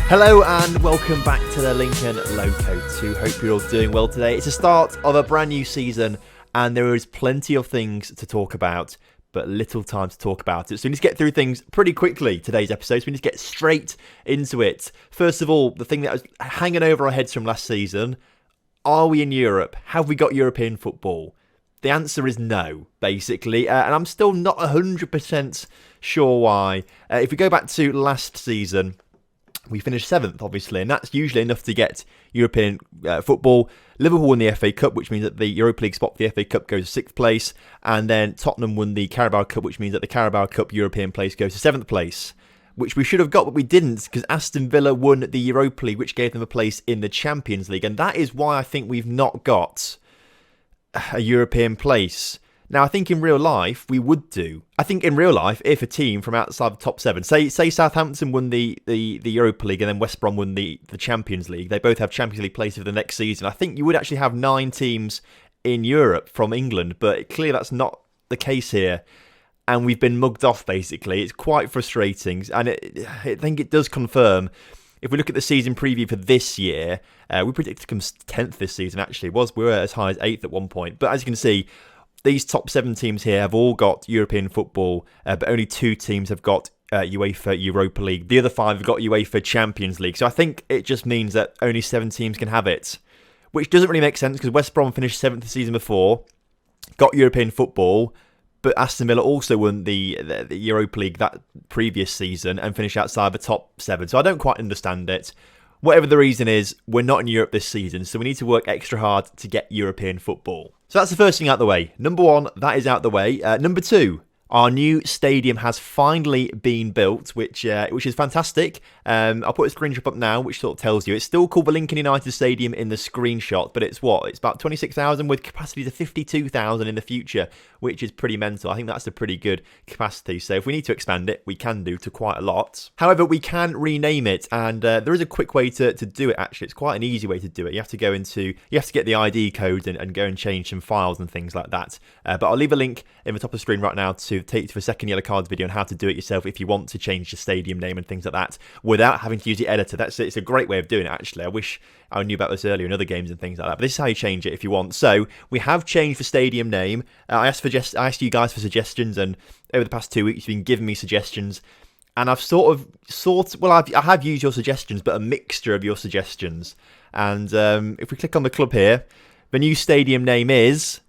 Hello and welcome back to the Lincoln Loco 2. Hope you're all doing well today. It's the start of a brand new season and there is plenty of things to talk about, but little time to talk about it. So we need to get through things pretty quickly today's episode. So we need to get straight into it. First of all, the thing that was hanging over our heads from last season, are we in Europe? Have we got European football? The answer is no, basically, and I'm still not 100% sure why. If we go back to last season, we finished 7th, obviously, and that's usually enough to get European football. Liverpool won the FA Cup, which means that the Europa League spot for the FA Cup goes to 6th place, and then Tottenham won the Carabao Cup, which means that the Carabao Cup European place goes to 7th place, which we should have got, but we didn't, because Aston Villa won the Europa League, which gave them a place in the Champions League, and that is why I think we've not got a European place. Now, I think in real life, we would do. I think in real life, if a team from outside the top 7, say Southampton won the Europa League and then West Brom won the Champions League, they both have Champions League places for the next season. I think you would actually have 9 teams in Europe from England, but clearly that's not the case here. And we've been mugged off, basically. It's quite frustrating. And I think it does confirm, if we look at the season preview for this year, we predicted to come 10th this season, actually. We were as high as 8th at one point. But as you can see, these top 7 teams here have all got European football, but only 2 teams have got UEFA Europa League. The other 5 have got UEFA Champions League. So I think it just means that only 7 teams can have it, which doesn't really make sense because West Brom finished 7th the season before, got European football, but Aston Villa also won the Europa League that previous season and finished outside the top 7. So I don't quite understand it. Whatever the reason is, we're not in Europe this season, so we need to work extra hard to get European football. So that's the first thing out the way. Number 1, that is out the way. Number 2, our new stadium has finally been built, which is fantastic. I'll put a screenshot up now, which sort of tells you. It's still called the Lincoln United Stadium in the screenshot, but it's what? It's about 26,000 with capacity to 52,000 in the future, which is pretty mental. I think that's a pretty good capacity. So if we need to expand it, we can do to quite a lot. However, we can rename it, and there is a quick way to do it, actually. It's quite an easy way to do it. You have to get the ID code and go and change some files and things like that. But I'll leave a link in the top of the screen right now to take you to a second yellow cards video on how to do it yourself if you want to change the stadium name and things like that without having to use the editor. It's a great way of doing it, actually. I wish I knew about this earlier in other games and things like that, but this is how you change it if you want. So we have changed the stadium name. I asked you guys for suggestions, and over the past 2 weeks you've been giving me suggestions, and I've I have used your suggestions, but a mixture of your suggestions. And if we click on the club here, the new stadium name is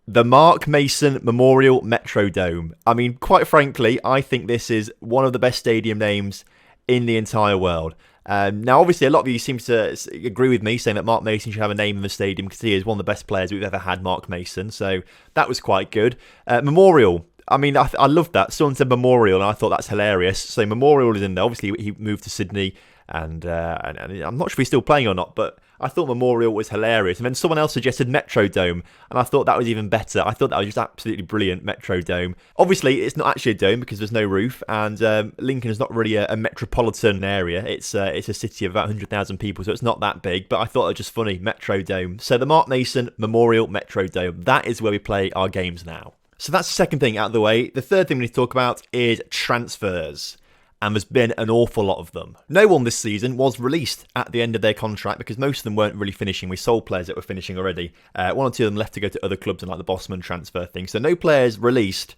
the Mark Mason Memorial Metrodome. I mean, quite frankly, I think this is one of the best stadium names in the entire world. Now, obviously, a lot of you seem to agree with me, saying that Mark Mason should have a name in the stadium because he is one of the best players we've ever had, Mark Mason. So that was quite good. Memorial. I mean, I loved that. Someone said Memorial, and I thought that's hilarious. So Memorial is in there. Obviously, he moved to Sydney, and I'm not sure if he's still playing or not, but I thought Memorial was hilarious. And then someone else suggested Metrodome, and I thought that was even better. I thought that was just absolutely brilliant, Metrodome. Obviously, it's not actually a dome because there's no roof, and Lincoln is not really a metropolitan area. It's a city of about 100,000 people, so it's not that big, but I thought it was just funny, Metrodome. So the Mark Mason Memorial Metrodome, that is where we play our games now. So that's the second thing out of the way. The third thing we need to talk about is transfers. And there's been an awful lot of them. No one this season was released at the end of their contract because most of them weren't really finishing. We sold players that were finishing already. 1 or 2 of them left to go to other clubs and like the Bosman transfer thing. So no players released.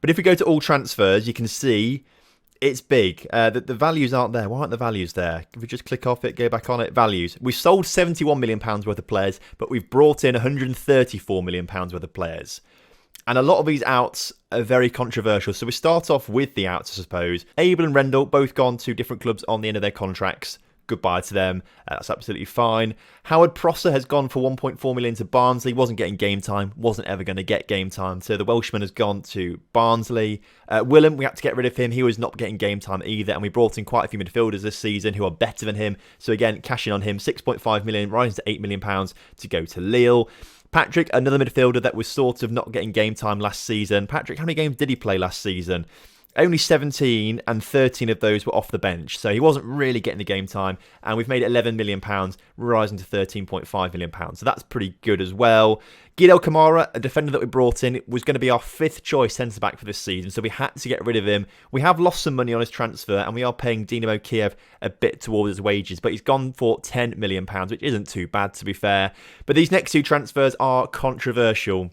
But if we go to all transfers, you can see it's big. The values aren't there. Why aren't the values there? If we just click off it, go back on it, values. We've sold £71 million worth of players, but we've brought in £134 million worth of players. And a lot of these outs are very controversial. So we start off with the outs, I suppose. Abel and Rendell both gone to different clubs on the end of their contracts. Goodbye to them. That's absolutely fine. Howard Prosser has gone for 1.4 million to Barnsley. Wasn't getting game time. Wasn't ever going to get game time. So the Welshman has gone to Barnsley. Willem, we had to get rid of him. He was not getting game time either. And we brought in quite a few midfielders this season who are better than him. So again, cashing on him. 6.5 million, rising to £8 million to go to Lille. Patrick, another midfielder that was sort of not getting game time last season. Patrick, how many games did he play last season? Only 17 and 13 of those were off the bench, so he wasn't really getting the game time, and we've made £11 million, rising to £13.5 million, so that's pretty good as well. Guido Kamara, a defender that we brought in, was going to be our 5th choice centre-back for this season, so we had to get rid of him. We have lost some money on his transfer, and we are paying Dinamo Kiev a bit towards his wages, but he's gone for £10 million, which isn't too bad, to be fair. But these next 2 transfers are controversial.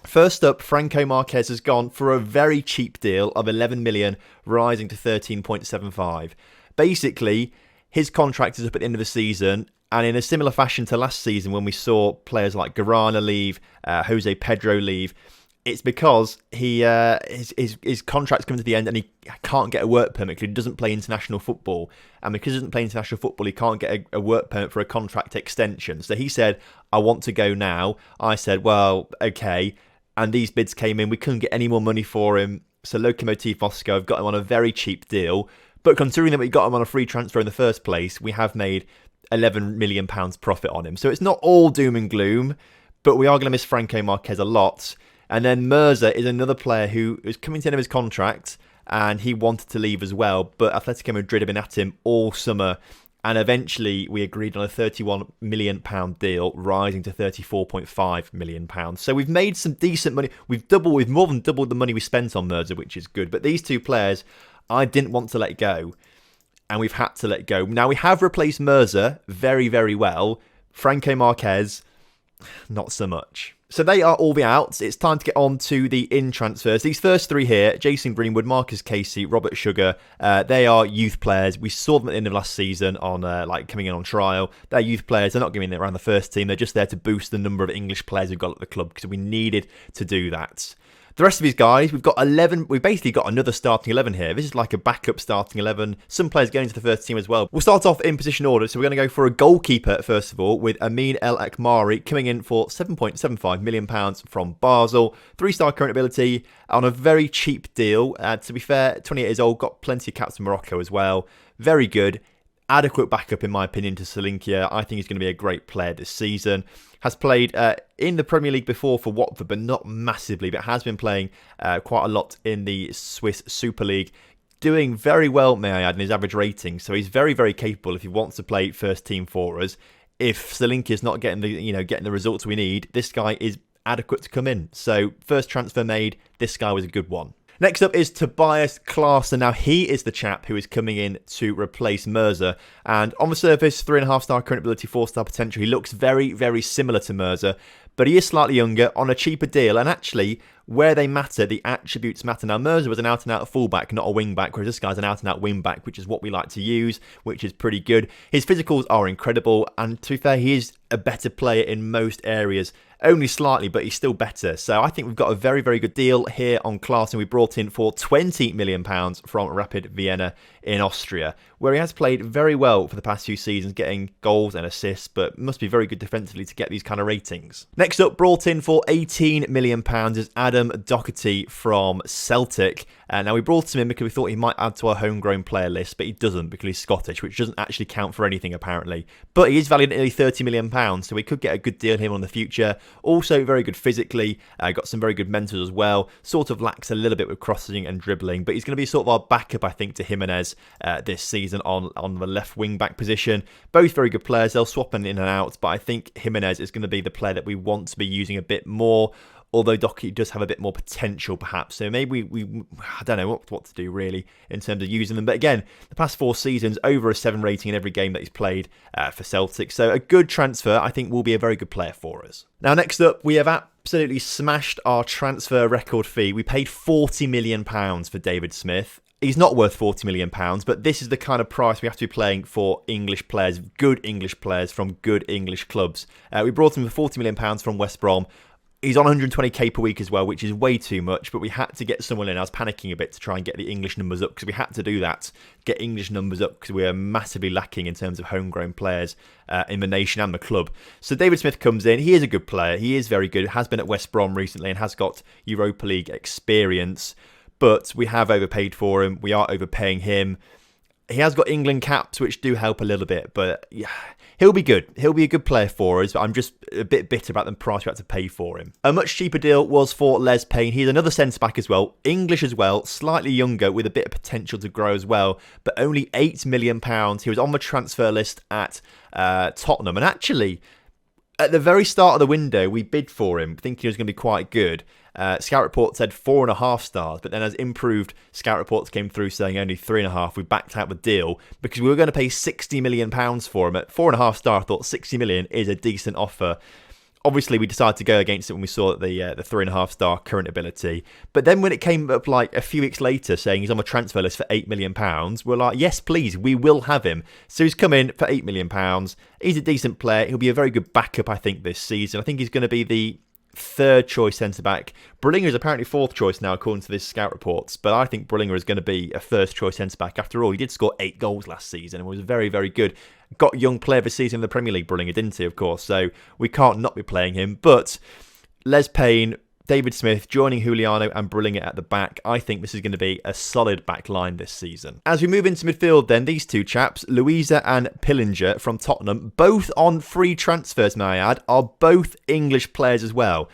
First up, Franco Marquez has gone for a very cheap deal of 11 million, rising to 13.75. Basically, his contract is up at the end of the season, and in a similar fashion to last season when we saw players like Garana leave, Jose Pedro leave, it's because his contract's coming to the end and he can't get a work permit because he doesn't play international football. And because he doesn't play international football, he can't get a work permit for a contract extension. So he said, I want to go now. I said, well, okay. And these bids came in. We couldn't get any more money for him. So Lokomotiv Moscow have got him on a very cheap deal. But considering that we got him on a free transfer in the first place, we have made £11 million profit on him. So it's not all doom and gloom, but we are going to miss Franco Marquez a lot. And then Mirza is another player who is coming to the end of his contract, and he wanted to leave as well. But Atletico Madrid have been at him all summer. And eventually we agreed on a £31 million deal, rising to £34.5 million. So we've made some decent money. We've more than doubled the money we spent on Mirza, which is good. But these 2 players, I didn't want to let go. And we've had to let go. Now we have replaced Mirza very, very well. Franco Marquez, not so much. So they are all the outs. It's time to get on to the in transfers. These first 3 here, Jason Greenwood, Marcus Casey, Robert Sugar, they are youth players. We saw them at the end of last season on coming in on trial. They're youth players. They're not going to be around the first team. They're just there to boost the number of English players we've got at the club because we needed to do that. The rest of these guys, we've got 11. We've basically got another starting 11 here. This is like a backup starting 11. Some players going into the first team as well. We'll start off in position order. So we're going to go for a goalkeeper first of all, with Amin El Akmari coming in for £7.75 million from Basel. 3-star current ability on a very cheap deal. To be fair, 28 years old, got plenty of caps in Morocco as well. Very good. Adequate backup, in my opinion, to Salinkia. I think he's going to be a great player this season. Has played in the Premier League before for Watford, but not massively, but has been playing quite a lot in the Swiss Super League. Doing very well, may I add, in his average rating. So he's very, very capable if he wants to play first team for us. If Salinkia's not getting the results we need, this guy is adequate to come in. So first transfer made, this guy was a good one. Next up is Tobias Klaassen. Now, he is the chap who is coming in to replace Mirza. And on the surface, 3.5-star current ability, 4-star potential. He looks very, very similar to Mirza, but he is slightly younger on a cheaper deal. And actually, where they matter, the attributes matter. Now, Mirza was an out-and-out fullback, not a wing-back, whereas this guy's an out-and-out wing-back, which is what we like to use, which is pretty good. His physicals are incredible, and to be fair, he is a better player in most areas. Only slightly, but he's still better. So I think we've got a very, very good deal here on Klaassen. We brought in for £20 million from Rapid Vienna in Austria, where he has played very well for the past few seasons, getting goals and assists, but must be very good defensively to get these kind of ratings. Next up, brought in for £18 million is Adam Doherty from Celtic. Now, we brought him in because we thought he might add to our homegrown player list, but he doesn't because he's Scottish, which doesn't actually count for anything, apparently. But he is valued at nearly £30 million, so we could get a good deal on him in the future. Also, very good physically, got some very good mentors as well. Sort of lacks a little bit with crossing and dribbling, but he's going to be sort of our backup, I think, to Jimenez this season on the left wing-back position. Both very good players. They'll swap in and out, but I think Jimenez is going to be the player that we want to be using a bit more. Although Doherty does have a bit more potential, perhaps. So maybe I don't know what to do, really, in terms of using them. But again, the past 4 seasons, over a 7 rating in every game that he's played for Celtic. So a good transfer, I think, will be a very good player for us. Now, next up, we have absolutely smashed our transfer record fee. We paid £40 million for David Smith. He's not worth £40 million, but this is the kind of price we have to be playing for English players, good English players from good English clubs. We brought him for £40 million from West Brom. He's on 120k per week as well, which is way too much, but we had to get someone in. I was panicking a bit to try and get the English numbers up because we had to do that, get English numbers up because we are massively lacking in terms of homegrown players in the nation and the club. So David Smith comes in. He is a good player. He is very good. Has been at West Brom recently and has got Europa League experience, but we have overpaid for him. We are overpaying him. He has got England caps, which do help a little bit, but yeah, he'll be good. He'll be a good player for us, but I'm just a bit bitter about the price we had to pay for him. A much cheaper deal was for Les Payne. He's another centre-back as well, English as well, slightly younger with a bit of potential to grow as well, but only £8 million. He was on the transfer list at Tottenham, and actually, at the very start of the window, we bid for him, thinking he was going to be quite good. Scout Report said 4.5 stars, but then as improved Scout Reports came through saying only 3.5, we backed out the deal because we were going to pay £60 million for him. At 4.5 star, I thought £60 million is a decent offer. Obviously, we decided to go against it when we saw the 3.5 star current ability. But then when it came up like a few weeks later saying he's on the transfer list for £8 million, we're like, yes, please, we will have him. So he's come in for £8 million. He's a decent player. He'll be a very good backup, I think, this season. I think he's going to be the third choice centre-back. Brullinger is apparently fourth choice now, according to this Scout Reports. But I think Brullinger is going to be a first choice centre-back. After all, he did score 8 goals last season and was very, very good. Got young player of the season in the Premier League, Brullinger, didn't he, of course? So we can't not be playing him. But Les Payne, David Smith joining Juliano and Brullinger at the back. I think this is going to be a solid back line this season. As we move into midfield then, these two chaps, Louisa and Pillinger from Tottenham, both on free transfers, may I add, are both English players as well.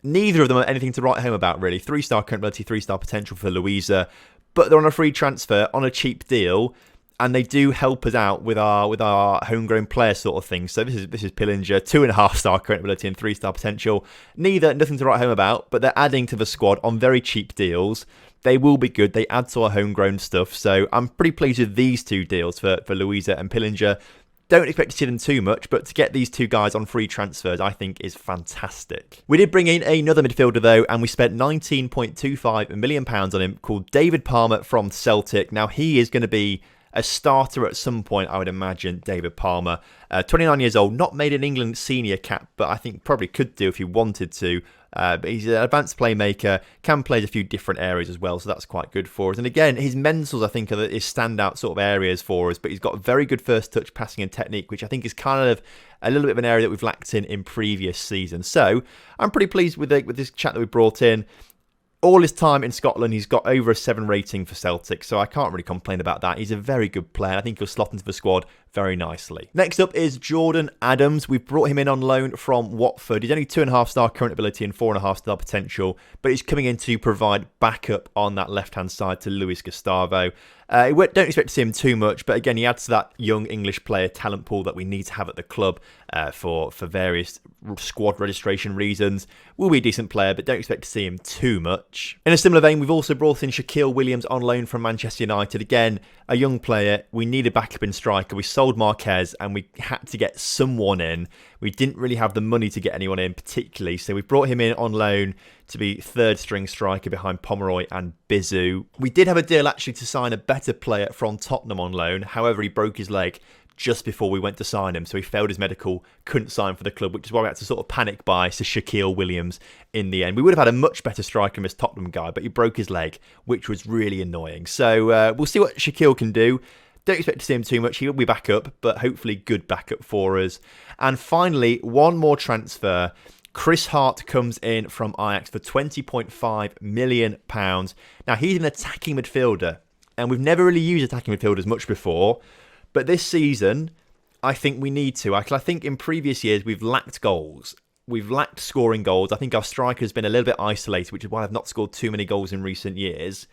Neither of them are anything to write home about, really. 3-star current ability, 3-star potential for Louisa, but they're on a free transfer, on a cheap deal, and they do help us out with our homegrown player sort of thing. So this is Pillinger, 2.5-star current ability and 3-star potential. Nothing to write home about, but they're adding to the squad on very cheap deals. They will be good. They add to our homegrown stuff. So I'm pretty pleased with these two deals for Louisa and Pillinger. Don't expect to see them too much, but to get these two guys on free transfers, I think is fantastic. We did bring in another midfielder though, and we spent £19.25 million on him, called David Palmer from Celtic. Now he is going to be a starter at some point, I would imagine, David Palmer. 29 years old, not made an England senior cap, but I think probably could do if he wanted to. But he's an advanced playmaker, can play a few different areas as well, so that's quite good for us. And again, his mentals, I think, are his standout sort of areas for us, but he's got very good first touch passing and technique, which I think is kind of a little bit of an area that we've lacked in previous seasons. So I'm pretty pleased with this chap that we brought in. All his time in Scotland, he's got over a 7 rating for Celtic, so I can't really complain about that. He's a very good player. I think he'll slot into the squad very nicely. Next up is Jordan Adams. We've brought him in on loan from Watford. He's only 2.5-star current ability and 4.5-star potential, but he's coming in to provide backup on that left-hand side to Luis Gustavo. Don't expect to see him too much, but again, he adds to that young English player talent pool that we need to have at the club for various squad registration reasons. Will be a decent player, but don't expect to see him too much. In a similar vein, we've also brought in Shaquille Williams on loan from Manchester United. Again, a young player. We need a backup in striker. We sold Marquez and we had to get someone in. We didn't really have the money to get anyone in particularly, so we brought him in on loan to be third string striker behind Pomeroy and Bizu. We did have a deal actually to sign a better player from Tottenham on loan. However, he broke his leg just before we went to sign him, so he failed his medical, couldn't sign for the club, which is why we had to sort of panic buy to Shaquille Williams in the end. We would have had a much better striker than this Tottenham guy, but he broke his leg, which was really annoying. So we'll see what Shaquille can do. Don't expect to see him too much. He'll be back up, but hopefully good backup for us. And finally, one more transfer. Chris Hart comes in from Ajax for £20.5 million. Now, he's an attacking midfielder, and we've never really used attacking midfielders much before. But this season, I think we need to. I think in previous years, we've lacked goals. We've lacked scoring goals. I think our striker has been a little bit isolated, which is why I've not scored too many goals in recent years.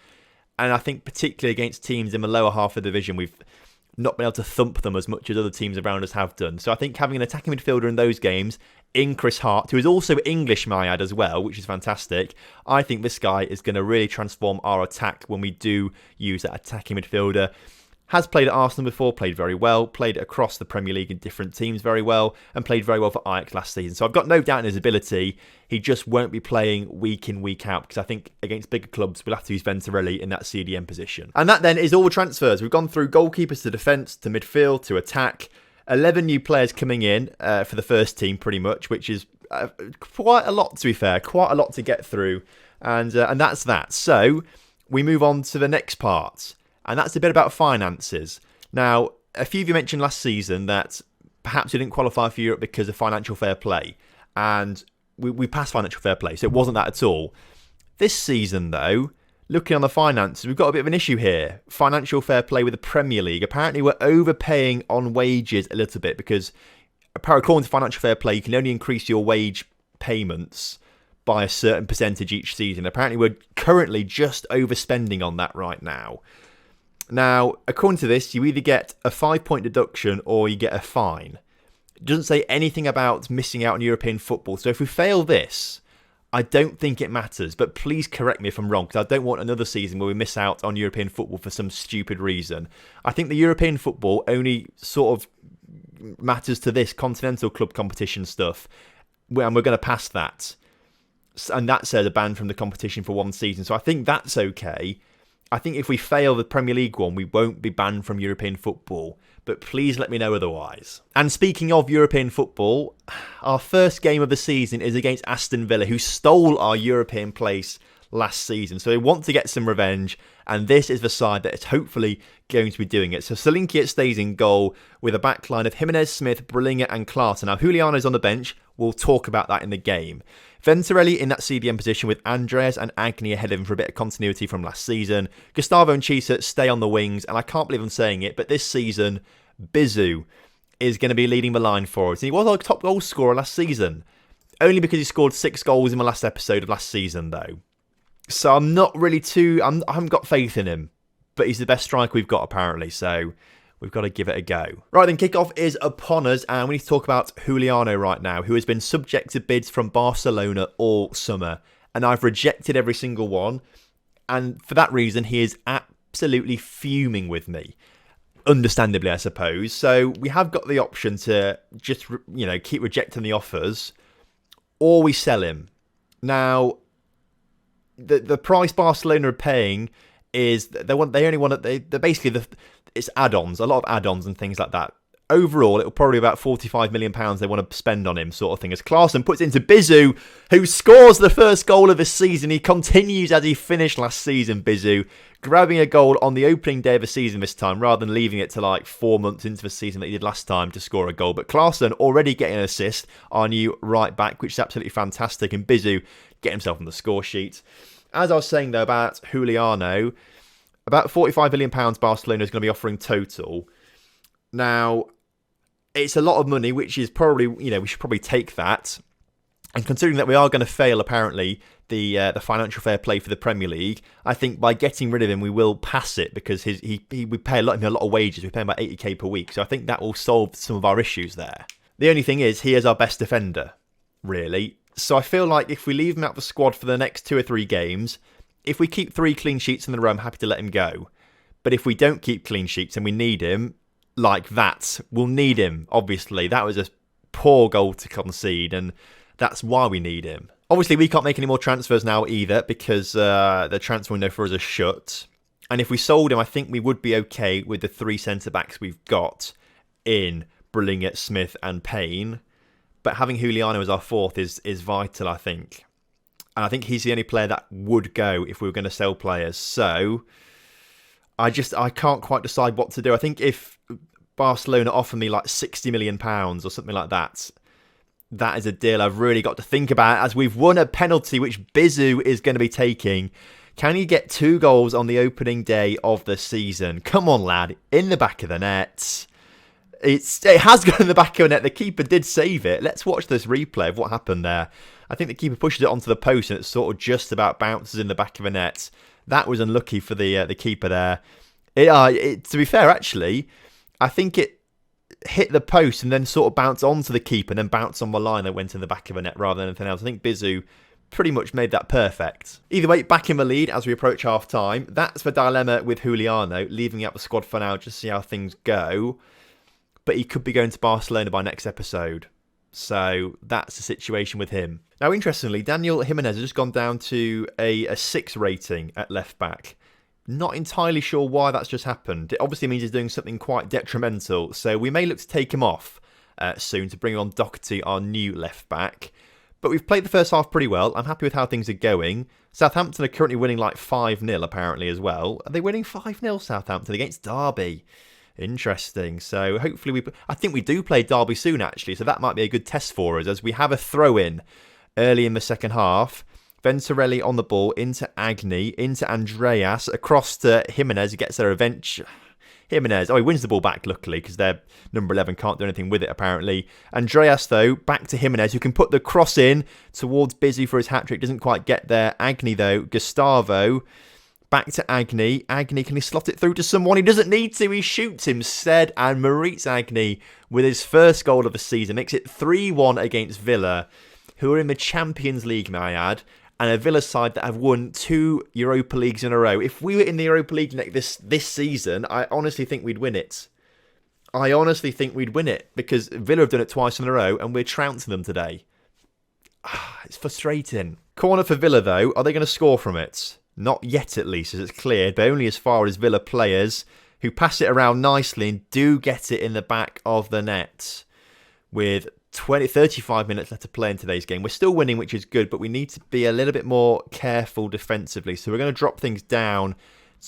And I think particularly against teams in the lower half of the division, we've not been able to thump them as much as other teams around us have done. So I think having an attacking midfielder in those games, in Chris Hart, who is also English, may I add, as well, which is fantastic. I think this guy is going to really transform our attack when we do use that attacking midfielder. Has played at Arsenal before, played very well, played across the Premier League in different teams very well, and played very well for Ajax last season. So I've got no doubt in his ability. He just won't be playing week in, week out, because I think against bigger clubs, we'll have to use Venturelli in that CDM position. And that then is all the transfers. We've gone through goalkeepers to defence, to midfield, to attack. 11 new players coming in for the first team, pretty much, which is quite a lot, to be fair. Quite a lot to get through. And that's that. So we move on to the next part. And that's a bit about finances. Now, a few of you mentioned last season that perhaps we didn't qualify for Europe because of financial fair play. And we passed financial fair play, so it wasn't that at all. This season, though, Looking on the finances, we've got a bit of an issue here. Financial fair play with the Premier League. Apparently, we're overpaying on wages a little bit because, according to financial fair play, you can only increase your wage payments by a certain percentage each season. Apparently, we're currently just overspending on that right now. Now, according to this, you either get a 5-point deduction or you get a fine. It doesn't say anything about missing out on European football. So if we fail this, I don't think it matters. But please correct me if I'm wrong, because I don't want another season where we miss out on European football for some stupid reason. I think the European football only sort of matters to this continental club competition stuff, and we're going to pass that. And that says a ban from the competition for one season. So I think that's okay. I think if we fail the Premier League one, we won't be banned from European football. But please let me know otherwise. And speaking of European football, our first game of the season is against Aston Villa, who stole our European place last season. So they want to get some revenge, and this is the side that is hopefully going to be doing it. So Solinkiet stays in goal with a backline of Jimenez, Smith, Brillinger and Clarton. Now Juliano's on the bench. We'll talk about that in the game. Venturelli in that CDM position with Andreas and Agni ahead of him for a bit of continuity from last season. Gustavo and Chisa stay on the wings, and I can't believe I'm saying it, but this season, Bizu is going to be leading the line for us. And he was our top goal scorer last season, only because he scored 6 goals in the last episode of last season, though. So I'm not really I haven't got faith in him, but he's the best striker we've got apparently, so we've got to give it a go. Right then, kickoff is upon us, and we need to talk about Juliano right now, who has been subject to bids from Barcelona all summer, and I've rejected every single one, and for that reason, he is absolutely fuming with me. Understandably, I suppose. So we have got the option to just, keep rejecting the offers, or we sell him. Now, the price Barcelona are paying is they're basically it's add-ons, a lot of add-ons and things like that. Overall, it'll probably be about £45 million they want to spend on him, sort of thing. As Klaassen puts into Bizu, who scores the first goal of the season. He continues as he finished last season, Bizu, grabbing a goal on the opening day of the season this time, rather than leaving it to like 4 months into the season that he did last time to score a goal. But Klaassen already getting an assist, our new right back, which is absolutely fantastic. And Bizu getting himself on the score sheet. As I was saying, though, about Juliano, about £45 million Barcelona is going to be offering total. Now, it's a lot of money, which is probably, we should probably take that. And considering that we are going to fail, apparently, the financial fair play for the Premier League, I think by getting rid of him, we will pass it because we pay a lot of wages. We pay him about 80k per week. So I think that will solve some of our issues there. The only thing is, he is our best defender, really. So I feel like if we leave him out of the squad for the next 2 or 3 games, if we keep 3 clean sheets in the row, I'm happy to let him go. But if we don't keep clean sheets and we need him, like that, we'll need him, obviously. That was a poor goal to concede, and that's why we need him. Obviously, we can't make any more transfers now either, because the transfer window for us is shut. And if we sold him, I think we would be okay with the 3 centre-backs we've got in Brillinger, Smith and Payne. But having Juliano as our 4th is vital, I think. And I think he's the only player that would go if we were going to sell players. So I can't quite decide what to do. I think if Barcelona offer me like £60 million or something like that, that is a deal I've really got to think about, as we've won a penalty which Bizu is going to be taking. Can he get 2 goals on the opening day of the season? Come on, lad. In the back of the net. It has gone in the back of the net. The keeper did save it. Let's watch this replay of what happened there. I think the keeper pushes it onto the post and it sort of just about bounces in the back of the net. That was unlucky for the keeper there. To be fair, actually, I think it hit the post and then sort of bounced onto the keeper and then bounced on the line that went in the back of the net rather than anything else. I think Bizu pretty much made that perfect. Either way, back in the lead as we approach half-time. That's the dilemma with Juliano, leaving out the squad for now just to see how things go. But he could be going to Barcelona by next episode. So that's the situation with him. Now, interestingly, Daniel Jimenez has just gone down to a 6 rating at left back. Not entirely sure why that's just happened. It obviously means he's doing something quite detrimental. So we may look to take him off soon to bring on Doherty, our new left back. But we've played the first half pretty well. I'm happy with how things are going. Southampton are currently winning like 5-0 apparently as well. Are they winning 5-0 Southampton against Derby? Interesting. So hopefully I think we do play Derby soon actually, so that might be a good test for us as we have a throw-in early in the second half. Venturelli on the ball, into Agni, into Andreas, across to Jimenez, who gets there eventually. Jimenez, he wins the ball back, luckily, because their number 11 can't do anything with it, apparently. Andreas, though, back to Jimenez, who can put the cross in towards Busy for his hat-trick. Doesn't quite get there. Agni, though. Gustavo, back to Agni. Agni, can he slot it through to someone? He doesn't need to. He shoots instead. And Maurice Agni, with his first goal of the season, makes it 3-1 against Villa, who are in the Champions League, may I add, and a Villa side that have won 2 Europa Leagues in a row. If we were in the Europa League this season, I honestly think we'd win it. I honestly think we'd win it, because Villa have done it twice in a row, and we're trouncing them today. It's frustrating. Corner for Villa, though. Are they going to score from it? Not yet, at least, as it's cleared, but only as far as Villa players, who pass it around nicely and do get it in the back of the net. With 35 minutes left to play in today's game. We're still winning, which is good, but we need to be a little bit more careful defensively. So we're going to drop things down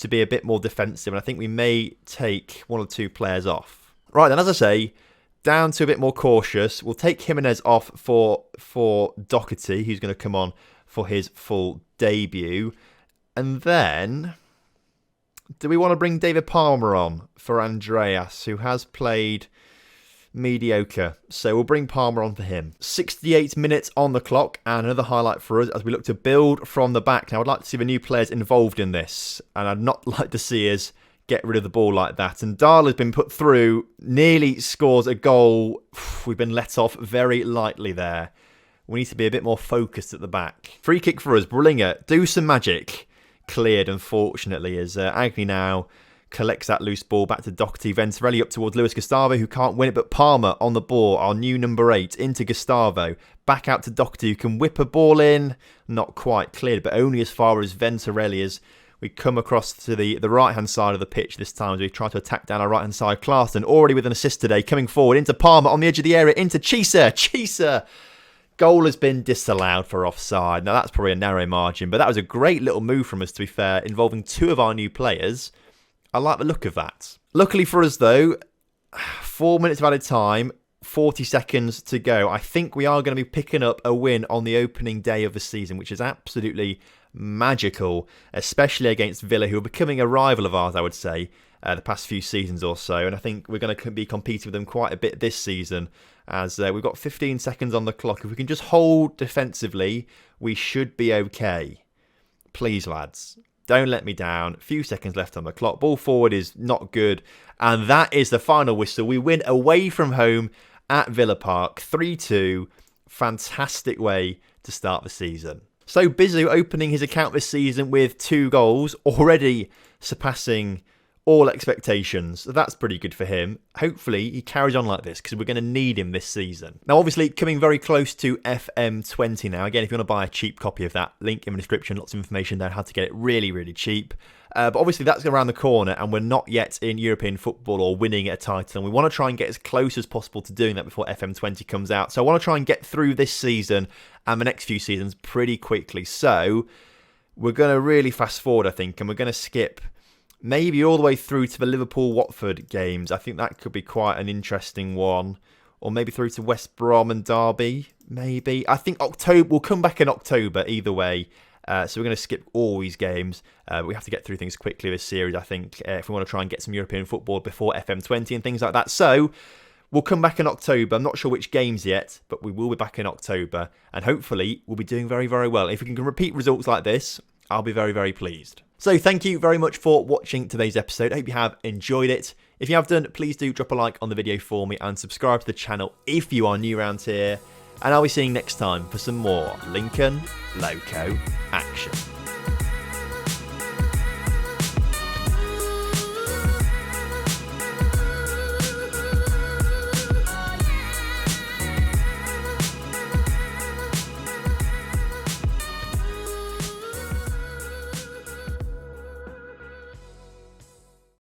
to be a bit more defensive, and I think we may take 1 or 2 players off. Right, then, as I say, down to a bit more cautious. We'll take Jimenez off for Doherty, who's going to come on for his full debut. And then, do we want to bring David Palmer on for Andreas, who has played mediocre? So we'll bring Palmer on for him. 68 minutes on the clock, and another highlight for us as we look to build from the back. Now, I'd like to see the new players involved in this, and I'd not like to see us get rid of the ball like that. And Darla's been put through, nearly scores a goal. We've been let off very lightly there. We need to be a bit more focused at the back. Free kick for us. Brillinger, do some magic. Cleared, unfortunately, as Agni now collects that loose ball back to Doherty. Venturelli up towards Luis Gustavo, who can't win it, but Palmer on the ball, our new number 8, into Gustavo. Back out to Doherty, who can whip a ball in. Not quite cleared, but only as far as Venturelli as we come across to the right-hand side of the pitch this time as we try to attack down our right-hand side. Clarkson, already with an assist today, coming forward into Palmer on the edge of the area, into Chisa. Goal has been disallowed for offside. Now, that's probably a narrow margin, but that was a great little move from us, to be fair, involving 2 of our new players. I like the look of that. Luckily for us, though, 4 minutes of added time, 40 seconds to go. I think we are going to be picking up a win on the opening day of the season, which is absolutely magical, especially against Villa, who are becoming a rival of ours, I would say, the past few seasons or so. And I think we're going to be competing with them quite a bit this season, as we've got 15 seconds on the clock. If we can just hold defensively, we should be okay. Please, lads, don't let me down. A few seconds left on the clock. Ball forward is not good. And that is the final whistle. We win away from home at Villa Park, 3-2. Fantastic way to start the season. So Bizzu opening his account this season with 2 goals, already surpassing all expectations. So that's pretty good for him. Hopefully he carries on like this, because we're going to need him this season. Now, obviously, coming very close to FM20 now. Again, if you want to buy a cheap copy of that, link in the description. Lots of information there how to get it really, really cheap. But obviously that's around the corner, and we're not yet in European football or winning a title. And we want to try and get as close as possible to doing that before FM20 comes out. So I want to try and get through this season and the next few seasons pretty quickly. So we're going to really fast forward, I think, and we're going to skip maybe all the way through to the Liverpool-Watford games. I think that could be quite an interesting one. Or maybe through to West Brom and Derby, maybe. I think October, we'll come back in October either way. So we're going to skip all these games. But we have to get through things quickly this series, I think, if we want to try and get some European football before FM20 and things like that. So we'll come back in October. I'm not sure which games yet, but we will be back in October. And hopefully we'll be doing very, very well. If we can repeat results like this, I'll be very, very pleased. So thank you very much for watching today's episode. I hope you have enjoyed it. If you have done, please do drop a like on the video for me and subscribe to the channel if you are new around here. And I'll be seeing you next time for some more Lincoln Loco action.